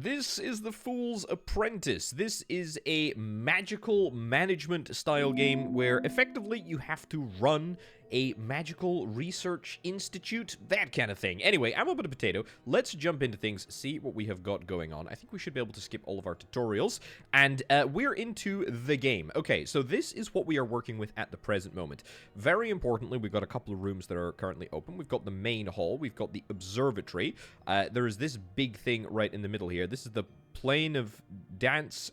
This is the Fool's Apprentice. This is a magical management style game where effectively you have to run a magical research institute, that kind of thing. Anyway, I'm Orbital Potato. Let's jump into things, see what we have got going on. I think we should be able to skip all of our tutorials, and we're into the game. Okay, so this is what we are working with at the present moment. Very importantly, we've got a couple of rooms that are currently open. We've got the main hall, we've got the observatory. There is this big thing right in the middle here. This is the plane of dance,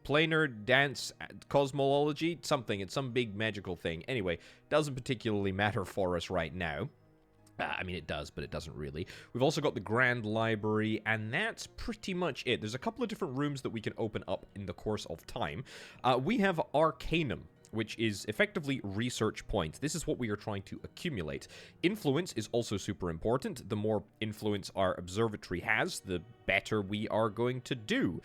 planar dance cosmology, something. It's some big magical thing. Anyway, doesn't particularly matter for us right now. I mean, it does, but it doesn't really. We've also got the Grand Library, and that's pretty much it. There's a couple of different rooms that we can open up in the course of time. We have Arcanum, which is effectively research points. This is what we are trying to accumulate. Influence is also super important. The more influence our observatory has, the better we are going to do.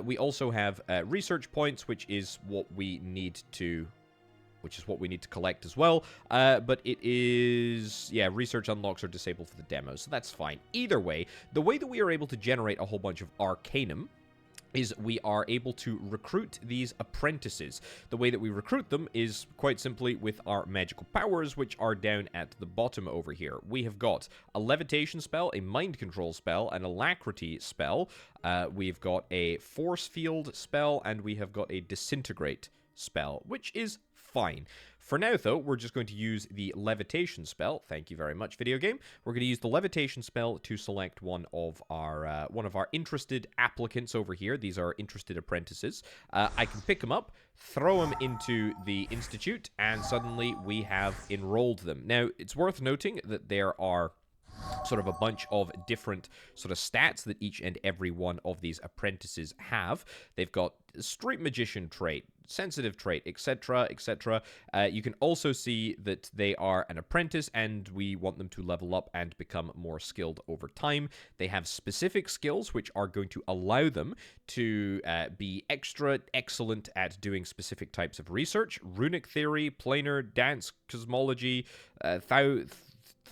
We also have research points, which is what we need to collect as well. But it is, yeah, research unlocks are disabled for the demo, so that's fine. Either way, the way that we are able to generate a whole bunch of Arcanum is we are able to recruit these apprentices. The way that we recruit them is quite simply with our magical powers, which are down at the bottom over here. We have got a levitation spell, a mind control spell, an alacrity spell. We've got a force field spell, and we have got a disintegrate spell, which is fine. For now, though, we're just going to use the levitation spell. Thank you very much, video game. We're going to use the levitation spell to select one of our interested applicants over here. These are interested apprentices. I can pick them up, throw them into the institute, and suddenly we have enrolled them. Now, it's worth noting that there are sort of a bunch of different sort of stats that each and every one of these apprentices have. They've got straight magician trait, sensitive trait, etc., etc. You can also see that they are an apprentice, and we want them to level up and become more skilled over time. They have specific skills which are going to allow them to be extra excellent at doing specific types of research. Runic theory, planar dance cosmology,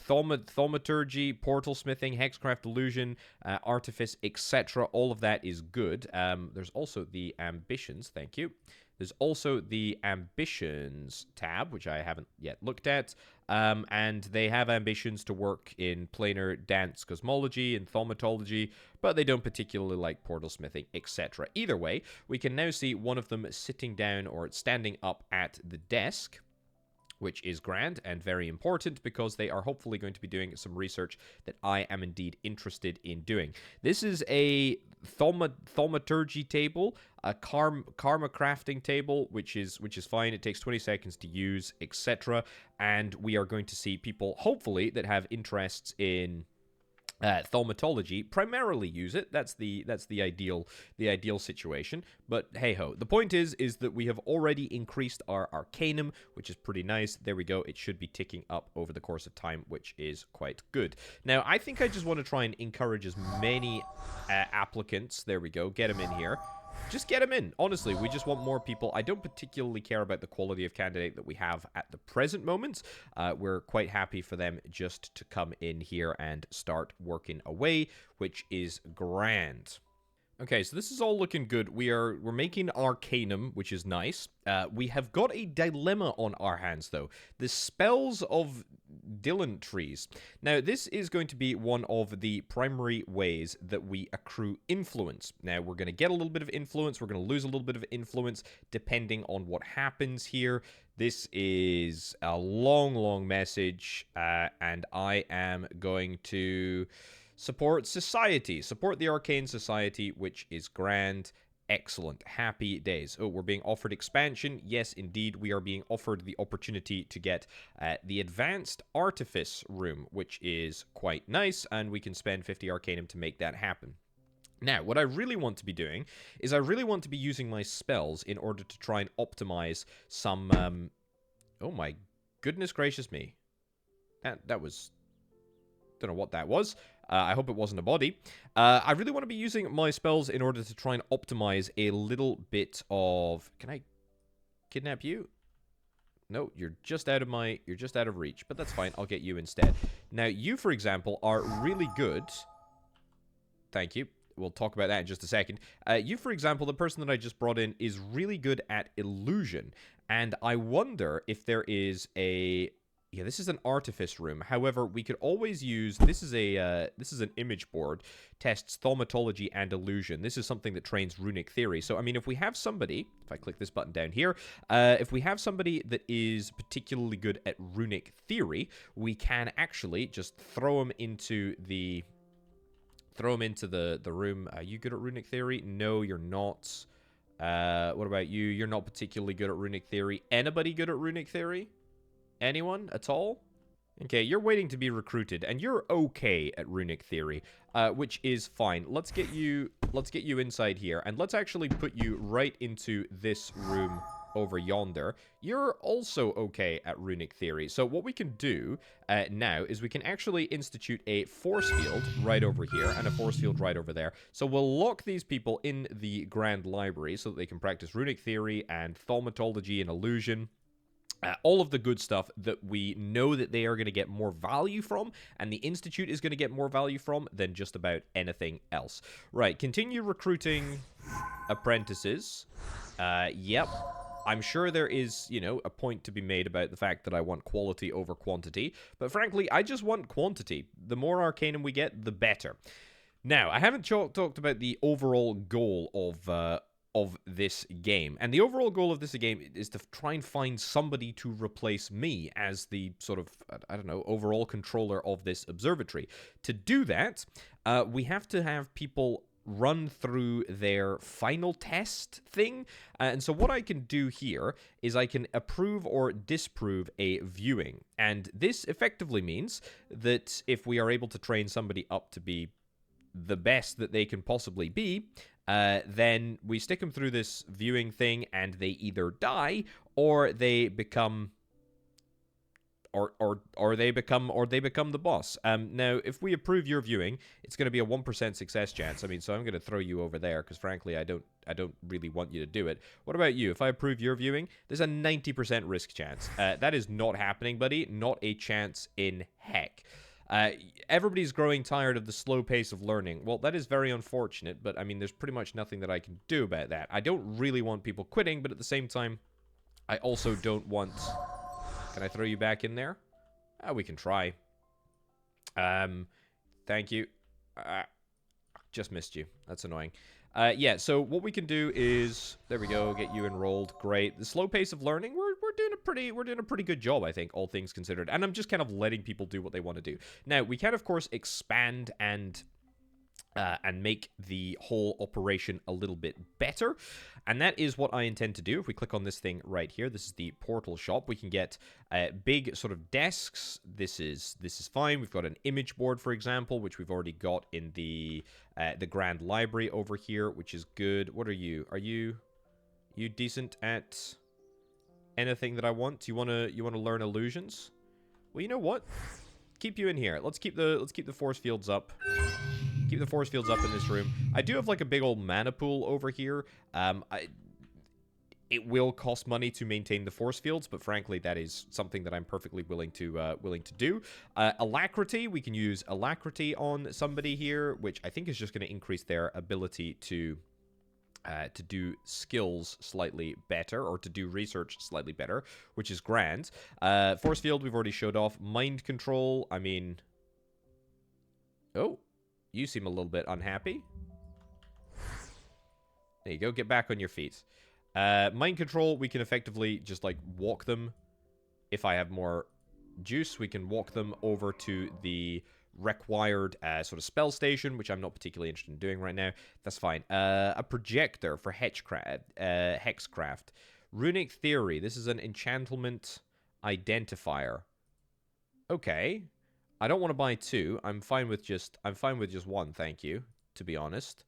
thaumaturgy, portal smithing, hexcraft illusion, artifice, etc. All of that is good. There's also the ambitions. Thank you. There's also the ambitions tab, which I haven't yet looked at. And they have ambitions to work in planar dance cosmology and thaumatology, but they don't particularly like portal smithing, etc. Either way, we can now see one of them sitting down or standing up at the desk, which is grand and very important because they are hopefully going to be doing some research that I am indeed interested in doing. This is a thaumaturgy table, a karma crafting table, which is fine. It takes 20 seconds to use, etc. And we are going to see people, hopefully, that have interests in thaumatology primarily use it. That's the ideal situation. But hey ho, the point is that we have already increased our Arcanum, which is pretty nice. There we go. It should be ticking up over the course of time, which is quite good. Now I think I just want to try and encourage as many applicants. There we go. Get them in here. Just get them in. Honestly, we just want more people. I don't particularly care about the quality of candidate that we have at the present moment. We're quite happy for them just to come in here and start working away, which is grand. Okay, so this is all looking good. We're making Arcanum, which is nice. We have got a dilemma on our hands, though. The spells of Dylan trees. Now, this is going to be one of the primary ways that we accrue influence. Now, we're going to get a little bit of influence. We're going to lose a little bit of influence depending on what happens here. This is a long, long message, and I am going to support society. Support the Arcane Society, which is grand. Excellent. Happy days. Oh, we're being offered expansion. Yes, indeed, we are being offered the opportunity to get the Advanced Artifice room, which is quite nice, and we can spend 50 Arcanum to make that happen. Now, what I really want to be doing is I really want to be using my spells in order to try and optimize some... Oh my goodness gracious me. That was... Don't know what that was. I hope it wasn't a body. I really want to be using my spells in order to try and optimize a little bit of... Can I kidnap you? No, you're just out of reach, but that's fine. I'll get you instead. Now, you, for example, are really good. Thank you. we'll talk about that in just a second. You, for example, the person that I just brought in is really good at illusion, and I wonder if there is a... Yeah, this is an artifice room. However, we could always use... This is an image board. Tests thaumatology and illusion. This is something that trains runic theory. So, I mean, if we have somebody... If I click this button down here... if we have somebody that is particularly good at runic theory, we can actually just throw them into the... the room. Are you good at runic theory? No, you're not. What about you? You're not particularly good at runic theory. Anybody good at runic theory? Anyone at all? Okay, you're waiting to be recruited, and you're okay at runic theory, which is fine. Let's get you inside here, and let's actually put you right into this room over yonder. You're also okay at runic theory. So what we can do now is we can actually institute a force field right over here and a force field right over there. So we'll lock these people in the Grand Library so that they can practice runic theory and thaumatology and illusion. All of the good stuff that we know that they are going to get more value from, and the Institute is going to get more value from than just about anything else. Right, continue recruiting apprentices. Yep. I'm sure there is, you know, a point to be made about the fact that I want quality over quantity, but frankly, I just want quantity. The more Arcanum we get, the better. Now, I haven't talked about the overall goal of this game. And the overall goal of this game is to try and find somebody to replace me as the sort of, I don't know, overall controller of this observatory. To do that, we have to have people run through their final test thing. And so what I can do here is I can approve or disprove a viewing. And this effectively means that if we are able to train somebody up to be the best that they can possibly be, then we stick them through this viewing thing, and they either die or they become, or they become the boss. Now, if we approve your viewing, it's going to be a 1% success chance. I mean, so I'm going to throw you over there because, frankly, I don't really want you to do it. What about you? If I approve your viewing, there's a 90% risk chance. That is not happening, buddy. Not a chance in heck. Everybody's growing tired of the slow pace of learning. Well, that is very unfortunate, but I mean, there's pretty much nothing that I can do about that. I don't really want people quitting, but at the same time, I also don't want... Can I throw you back in there? We can try. Thank you. Just missed you. That's annoying. Yeah, so what we can do is... There we go, get you enrolled. Great. The slow pace of learning, we're doing a pretty good job, I think, all things considered. And I'm just kind of letting people do what they want to do. Now, we can, of course, expand and make the whole operation a little bit better. And that is what I intend to do. If we click on this thing right here, this is the portal shop. We can get big sort of desks. This is fine. We've got an image board, for example, which we've already got in the Grand Library over here, which is good. What are you? Are you decent at anything that I want? You wanna learn illusions? Well, you know what? Keep you in here. Let's keep the force fields up. Keep the force fields up in this room. I do have like a big old mana pool over here. It will cost money to maintain the force fields, but frankly, that is something that I'm perfectly willing to do. Alacrity, we can use alacrity on somebody here, which I think is just going to increase their ability to do skills slightly better, or to do research slightly better, which is grand. Force field, we've already showed off. Mind control, I mean... Oh, you seem a little bit unhappy. There you go, get back on your feet. Mind control, we can effectively just, like, walk them. If I have more juice, we can walk them over to the required sort of spell station, which I'm not particularly interested in doing right now. That's fine. A projector for hexcraft. Runic theory. This is an enchantment identifier. Okay. I don't want to buy two. I'm fine with just one, thank you, to be honest.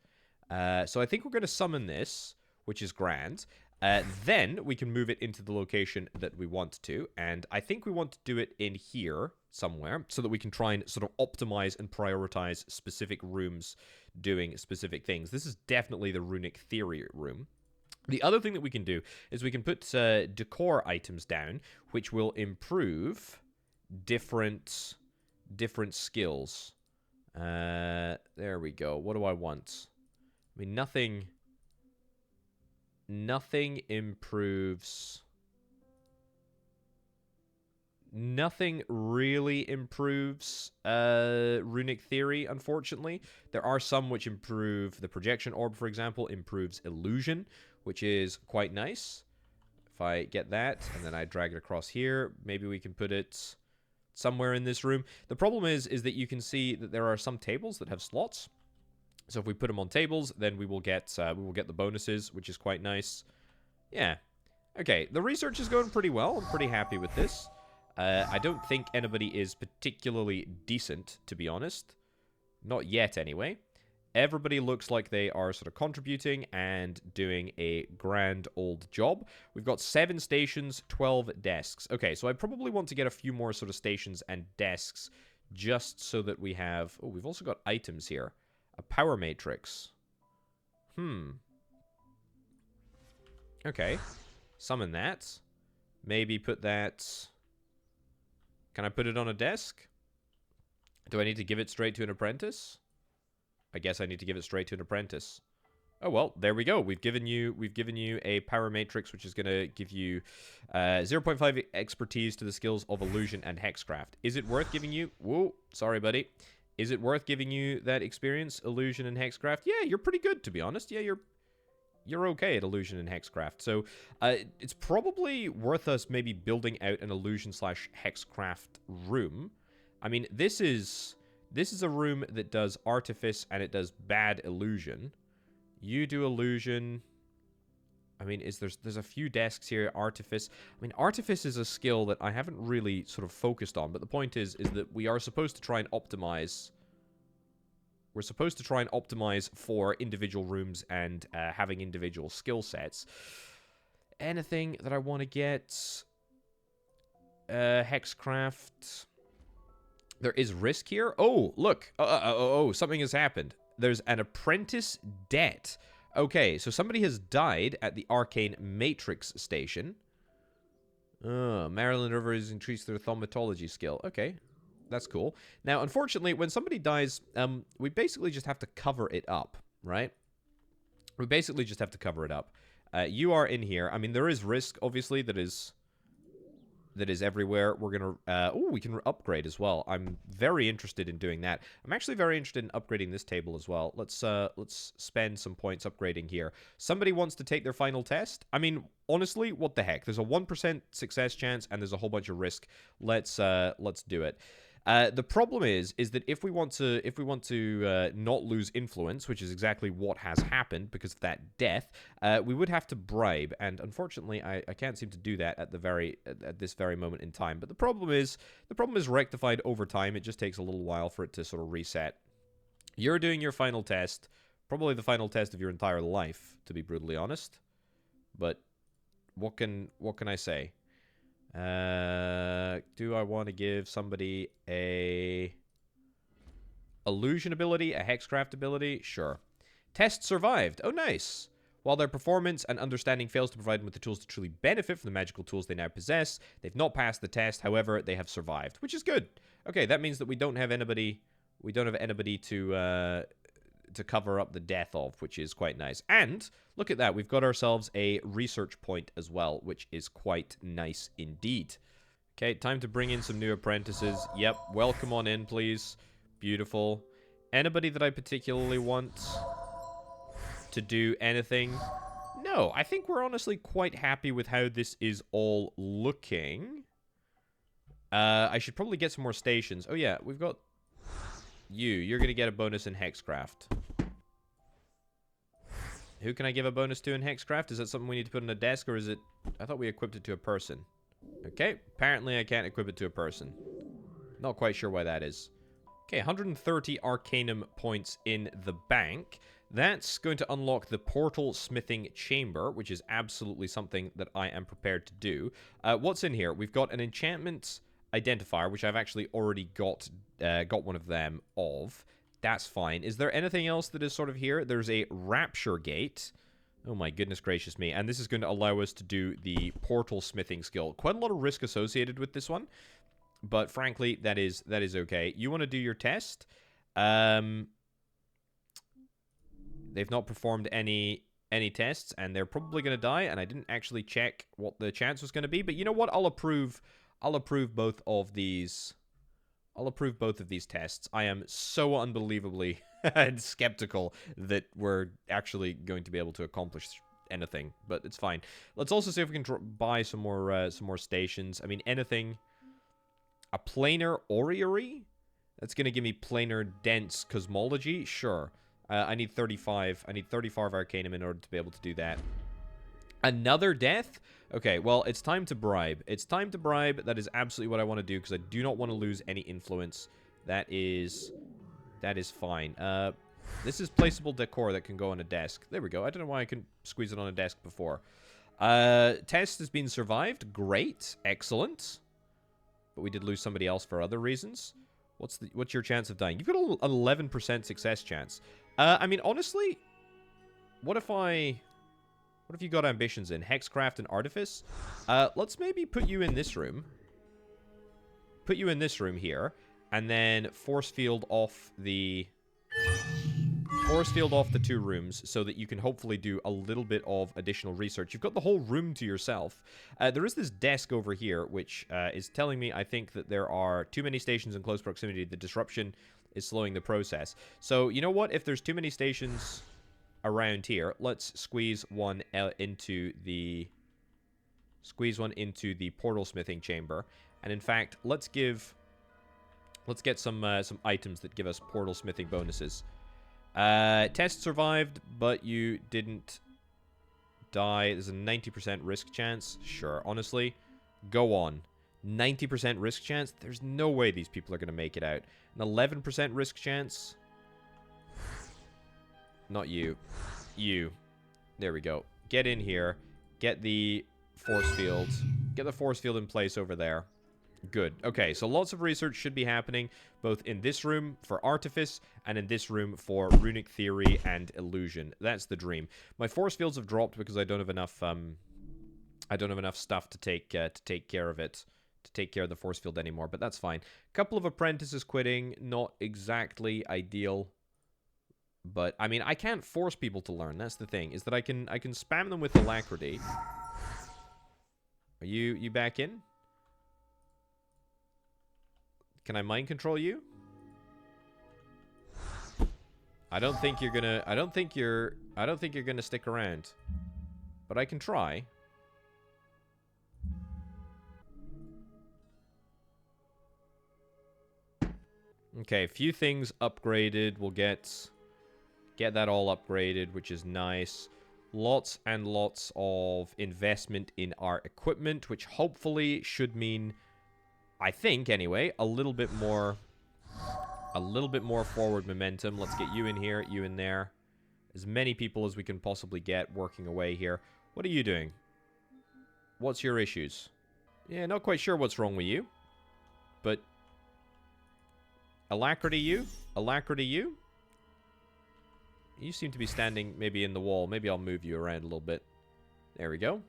So I think we're going to summon this, which is grand. Then we can move it into the location that we want to, and I think we want to do it in here somewhere so that we can try and sort of optimize and prioritize specific rooms doing specific things. This is definitely the runic theory room. The other thing that we can do is we can put decor items down, which will improve different skills. There we go. What do I want? I mean, nothing improves. Nothing really improves runic theory, unfortunately. There are some which improve the projection orb, for example, improves illusion, which is quite nice. If I get that, and then I drag it across here, maybe we can put it somewhere in this room. The problem is that you can see that there are some tables that have slots. So if we put them on tables, then we will get the bonuses, which is quite nice. Yeah. Okay, the research is going pretty well. I'm pretty happy with this. I don't think anybody is particularly decent, to be honest. Not yet, anyway. Everybody looks like they are sort of contributing and doing a grand old job. We've got 7 stations, 12 desks. Okay, so I probably want to get a few more sort of stations and desks just so that we have... Oh, we've also got items here. A power matrix. Okay. Summon that. Maybe put that... Can I put it on a desk? Do I need to give it straight to an apprentice? I guess I need to give it straight to an apprentice. Oh, well, there we go. We've given you a power matrix, which is going to give you 0.5 expertise to the skills of illusion and hexcraft. Is it worth giving you... Whoa, sorry, buddy. Is it worth giving you that experience, illusion and hexcraft? Yeah, you're pretty good, to be honest. Yeah, you're okay at illusion and hexcraft. So it's probably worth us maybe building out an illusion / hexcraft room. I mean, this is a room that does artifice and it does bad illusion. You do illusion. I mean, there's a few desks here. Artifice. I mean, artifice is a skill that I haven't really sort of focused on. But the point is that we are supposed to try and optimize. We're supposed to try and optimize for individual rooms and having individual skill sets. Anything that I want to get? Hexcraft. There is risk here. Oh, look. Oh, something has happened. There's an apprentice debt. Okay, so somebody has died at the Arcane Matrix station. Maryland River has increased their thaumatology skill. Okay. That's cool. Now, unfortunately, when somebody dies, we basically just have to cover it up, right? We basically just have to cover it up. You are in here. I mean, there is risk, obviously, that is everywhere. We're gonna... oh, we can upgrade as well. I'm very interested in doing that. I'm actually very interested in upgrading this table as well. Let's spend some points upgrading here. Somebody wants to take their final test? I mean, honestly, what the heck? There's a 1% success chance, and there's a whole bunch of risk. Let's do it. The problem is that if we want to not lose influence, which is exactly what has happened because of that death, we would have to bribe, and unfortunately, I can't seem to do that at this very moment in time. But the problem is rectified over time. It just takes a little while for it to sort of reset. You're doing your final test, probably the final test of your entire life, to be brutally honest. But what can I say? Do I want to give somebody a illusion ability, a hexcraft ability? Sure. Test survived. Oh, nice. While their performance and understanding fails to provide them with the tools to truly benefit from the magical tools they now possess, they've not passed the test. However, they have survived, which is good. Okay, that means that we don't have anybody to cover up the death of, which is quite nice. And look at that, we've got ourselves a research point as well, which is quite nice indeed. Okay, time to bring in some new apprentices. Yep, welcome on in, please. Beautiful. Anybody that I particularly want to do anything? No, I think we're honestly quite happy with how this is all looking. I should probably get some more stations. Oh yeah, we've got you're going to get a bonus in hexcraft. Who can I give a bonus to in hexcraft? Is that something we need to put on a desk, or is it... I thought we equipped it to a person. Okay, apparently I can't equip it to a person. Not quite sure why that is. Okay, 130 Arcanum points in the bank. That's going to unlock the Portal Smithing Chamber, which is absolutely something that I am prepared to do. What's in here? We've got an enchantment identifier, which I've actually already got one of them of. That's fine. Is there anything else that is sort of here? There's a Rapture Gate. Oh my goodness gracious me. And this is going to allow us to do the Portal Smithing skill. Quite a lot of risk associated with this one. But frankly, that is okay. You want to do your test? There They've not performed any tests, and they're probably going to die, and I didn't actually check what the chance was going to be, but you know what? I'll approve both of these. I'll approve both of these tests. I am so unbelievably skeptical that we're actually going to be able to accomplish anything, but it's fine. Let's also see if we can buy some more stations. I mean, anything. A planar orrery? That's going to give me planar dense cosmology? Sure. I need 35. I need 35 Arcanum in order to be able to do that. Another death? Okay, well, it's time to bribe. It's time to bribe. That is absolutely what I want to do, because I do not want to lose any influence. That is fine. This is placeable decor that can go on a desk. There we go. I don't know why I couldn't squeeze it on a desk before. Test has been survived. Great. Excellent. But we did lose somebody else for other reasons. What's your chance of dying? You've got an 11% success chance. I mean, honestly, what if you got ambitions in Hexcraft and Artifice? Let's maybe put you in this room. Put you in this room here, and then force field off the 2 rooms so that you can hopefully do a little bit of additional research. You've got the whole room to yourself. There is this desk over here, which is telling me, I think, that there are too many stations in close proximity. The disruption is slowing the process. So, you know what? If there's too many stations around here, let's squeeze one into the portal smithing chamber. And in fact, let's get some items that give us portal smithing bonuses. Test survived, but you didn't die. There's a 90% risk chance. Sure, honestly, go on. 90% risk chance? There's no way these people are going to make it out. An 11% risk chance? Not you. You. There we go. Get in here. Get the force field. Get the force field in place over there. Good. Okay, so lots of research should be happening, both in this room for Artifice and in this room for Runic Theory and Illusion. That's the dream. My force fields have dropped because I don't have enough. I don't have enough stuff to take care of it, to take care of the force field anymore. But that's fine. A couple of apprentices quitting, not exactly ideal. But I mean, I can't force people to learn. That's the thing. Is that I can spam them with alacrity. Are you back in? Can I mind control you? I don't think you're gonna stick around. But I can try. Okay, a few things upgraded. We'll get that all upgraded, which is nice. Lots and lots of investment in our equipment, which hopefully should mean, I think anyway, a little bit more forward momentum. Let's get you in here, you in there. As many people as we can possibly get working away here. What are you doing? What's your issues? Yeah, not quite sure what's wrong with you. But alacrity you? Alacrity you? You seem to be standing maybe in the wall. Maybe I'll move you around a little bit. There we go.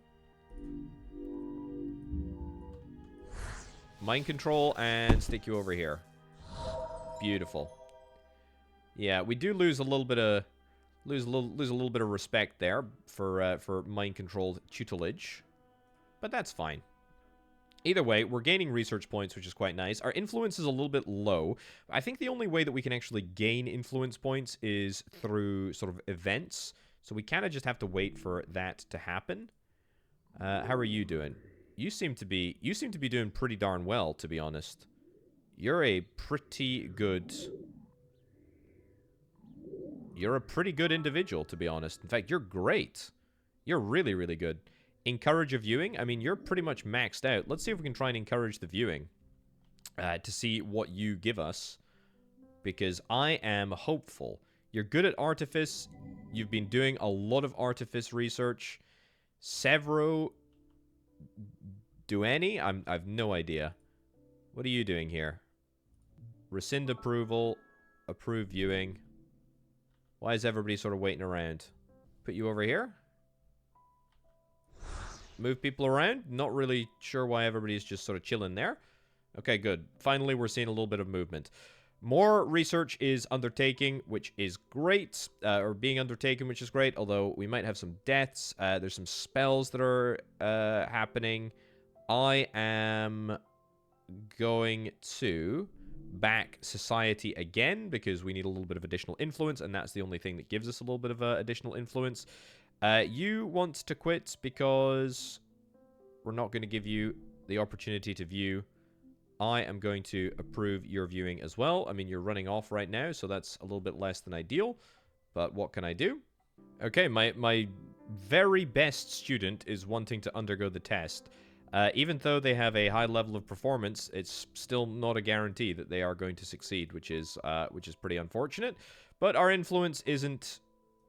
Mind control and stick you over here. Beautiful. Yeah, we do lose a little bit of lose a little bit of respect there for mind controlled tutelage, but that's fine. Either way, we're gaining research points, which is quite nice. Our influence is a little bit low. I think the only way that we can actually gain influence points is through sort of events. So we kind of just have to wait for that to happen. How are you doing? You seem to be doing pretty darn well, to be honest. You're a pretty good individual, to be honest. In fact, you're great. You're really, really good. Encourage a viewing? I mean, you're pretty much maxed out. Let's see if we can try and encourage the viewing to see what you give us, because I am hopeful. You're good at Artifice. You've been doing a lot of Artifice research. Severo Duani? I've no idea. What are you doing here? Rescind approval. Approve viewing. Why is everybody sort of waiting around? Put you over here? Move people around? Not really sure why everybody's just sort of chilling there. Okay, good. Finally, we're seeing a little bit of movement. More research is undertaking, which is great, or being undertaken, which is great, although we might have some deaths. There's some spells that are happening. I am going to back society again, because we need a little bit of additional influence, and that's the only thing that gives us a little bit of additional influence. You want to quit because we're not going to give you the opportunity to view. I am going to approve your viewing as well. I mean, you're running off right now, so that's a little bit less than ideal. But what can I do? Okay, my very best student is wanting to undergo the test. Even though they have a high level of performance, it's still not a guarantee that they are going to succeed, which is pretty unfortunate. But our influence isn't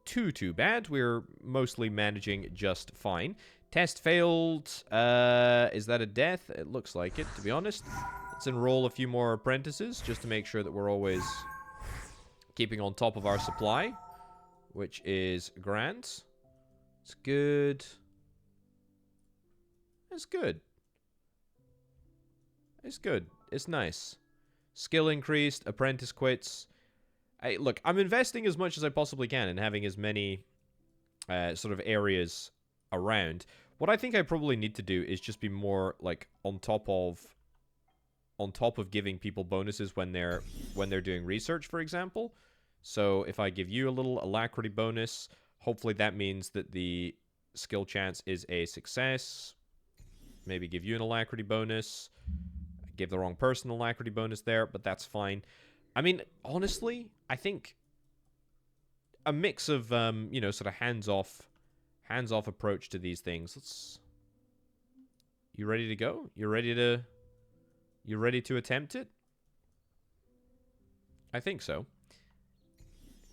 too bad. We're mostly managing just fine. Test failed. Is that a death? It looks like it, to be honest. Let's enroll a few more apprentices just to make sure that we're always keeping on top of our supply, which is grand. It's good. It's good. It's good. It's nice. Skill increased. Apprentice quits. Look, I'm investing as much as I possibly can in having as many sort of areas around. What I think I probably need to do is just be more like on top of giving people bonuses when they're doing research, for example. So if I give you a little alacrity bonus, hopefully that means that the skill chance is a success. Maybe give you an alacrity bonus. I gave the wrong person an alacrity bonus there, but that's fine. I mean, honestly, I think a mix of you know, sort of hands-off approach to these things. You ready to go? You ready to attempt it? I think so.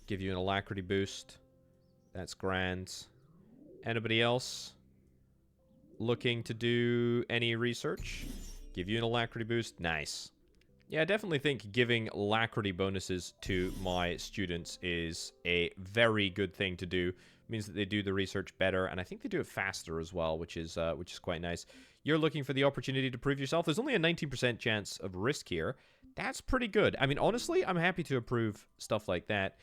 Give you an alacrity boost. That's grand. Anybody else looking to do any research? Give you an alacrity boost. Nice. Yeah, I definitely think giving alacrity bonuses to my students is a very good thing to do. It means that they do the research better, and I think they do it faster as well, which is quite nice. You're looking for the opportunity to prove yourself. There's only a 19% chance of risk here. That's pretty good. I mean, honestly, I'm happy to approve stuff like that.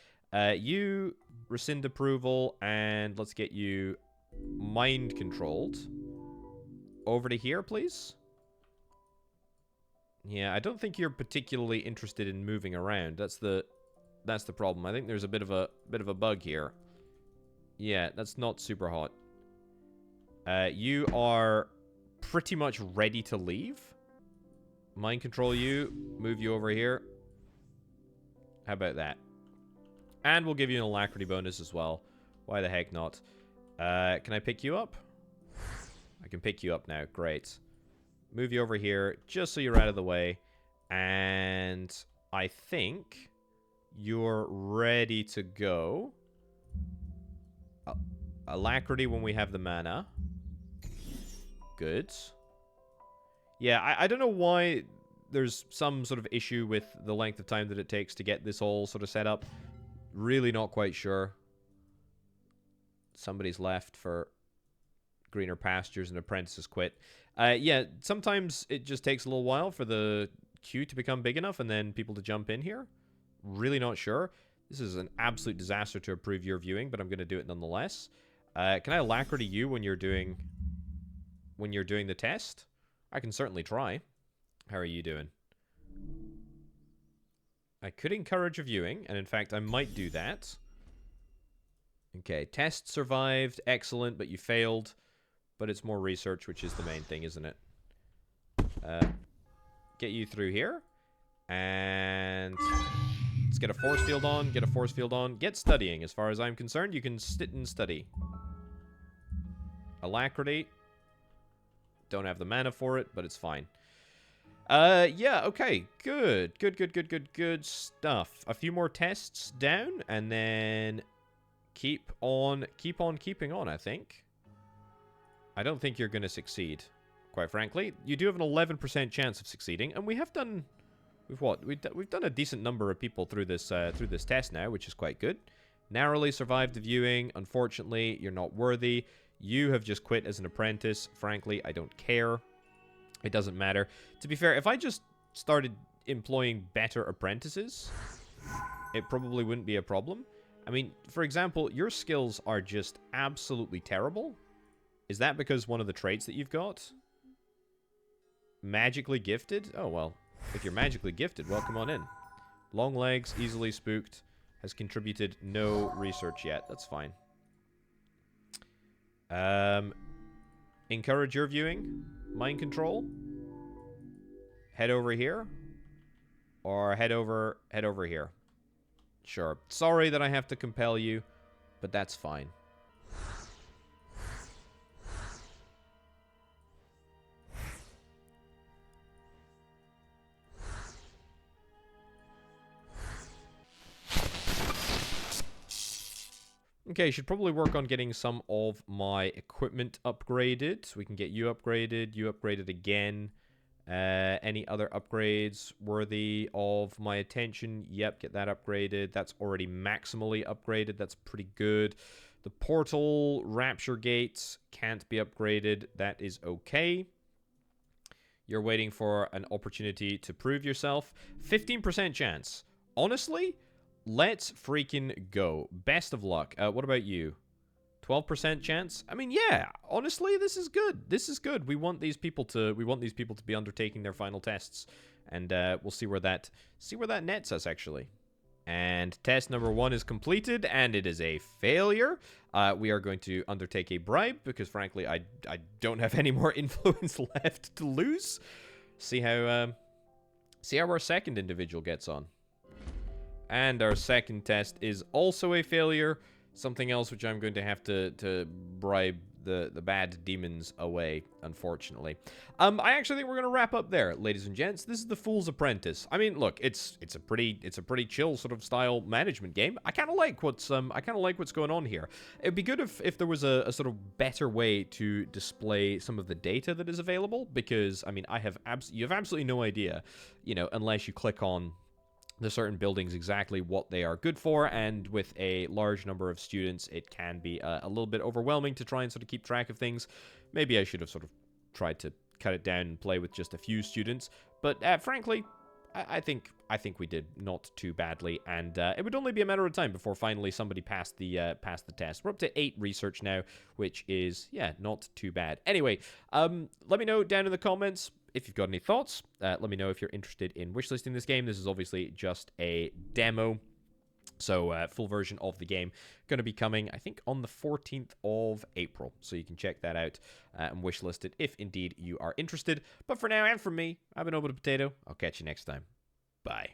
You rescind approval, and let's get you mind controlled. Over to here, please. Yeah, I don't think you're particularly interested in moving around. That's the problem. I think there's a bit of a bug here. Yeah, that's not super hot. You are pretty much ready to leave. Mind control you. Move you over here. How about that? And we'll give you an alacrity bonus as well. Why the heck not? Can I pick you up? I can pick you up now. Great. Move you over here just so you're out of the way. And I think you're ready to go. Alacrity when we have the mana. Good. Yeah, I don't know why there's some sort of issue with the length of time that it takes to get this all sort of set up. Really not quite sure. Somebody's left for greener pastures and apprentices quit. Yeah, sometimes it just takes a little while for the queue to become big enough and then people to jump in here. Really not sure. This is an absolute disaster to approve your viewing, but I'm going to do it nonetheless. Can I alacrity you when you're doing the test? I can certainly try. How are you doing? I could encourage a viewing, and in fact, I might do that. Okay, test survived. Excellent, but you failed. But it's more research, which is the main thing, isn't it? Get you through here. And let's get a force field on. Get a force field on. Get studying. As far as I'm concerned, you can sit and study. Alacrity. Don't have the mana for it, but it's fine. Yeah, okay. Good. Good stuff. A few more tests down, and then keep on keeping on, I think. I don't think you're going to succeed, quite frankly. You do have an 11% chance of succeeding, and we've done a decent number of people through this test now, which is quite good. Narrowly survived the viewing. Unfortunately, you're not worthy. You have just quit as an apprentice. Frankly, I don't care. It doesn't matter. To be fair, if I just started employing better apprentices, it probably wouldn't be a problem. I mean, for example, your skills are just absolutely terrible. Is that because one of the traits that you've got? Magically gifted? Oh, well, if you're magically gifted, welcome on in. Long legs, easily spooked, has contributed no research yet. That's fine. Encourage your viewing. Mind control. Head over here. Or head over here. Sure. Sorry that I have to compel you, but that's fine. Okay, should probably work on getting some of my equipment upgraded. We can get you upgraded again. Any other upgrades worthy of my attention? Yep, get that upgraded. That's already maximally upgraded. That's pretty good. The portal rapture gates can't be upgraded. That is okay. You're waiting for an opportunity to prove yourself. 15% chance. Honestly, let's freaking go. Best of luck. What about you? 12% chance? I mean, yeah, honestly, this is good. This is good. We want these people to be undertaking their final tests, and we'll see where that nets us actually. And test number 1 is completed, and it is a failure. We are going to undertake a bribe because, frankly, I don't have any more influence left to lose. See how our second individual gets on. And our second test is also a failure. Something else which I'm going to have to bribe the bad demons away, unfortunately. I actually think we're going to wrap up there, ladies and gents. This is the Fool's Apprentice. I mean, look, it's a pretty chill sort of style management game. I kind of like what's going on here. It'd be good if there was a sort of better way to display some of the data that is available, because I mean, you have absolutely no idea, you know, unless you click on the certain buildings exactly what they are good for, and with a large number of students it can be a little bit overwhelming to try and sort of keep track of things. Maybe I should have sort of tried to cut it down and play with just a few students, but frankly I think we did not too badly, and it would only be a matter of time before finally somebody passed the test. We're up to 8 research now, which is, yeah, not too bad. Anyway, let me know down in the comments if you've got any thoughts. Let me know if you're interested in wishlisting this game. This is obviously just a demo, so full version of the game going to be coming, I think, on the 14th of April. So you can check that out and wishlist it if indeed you are interested. But for now, and from me, I've been Orbital Potato. I'll catch you next time. Bye.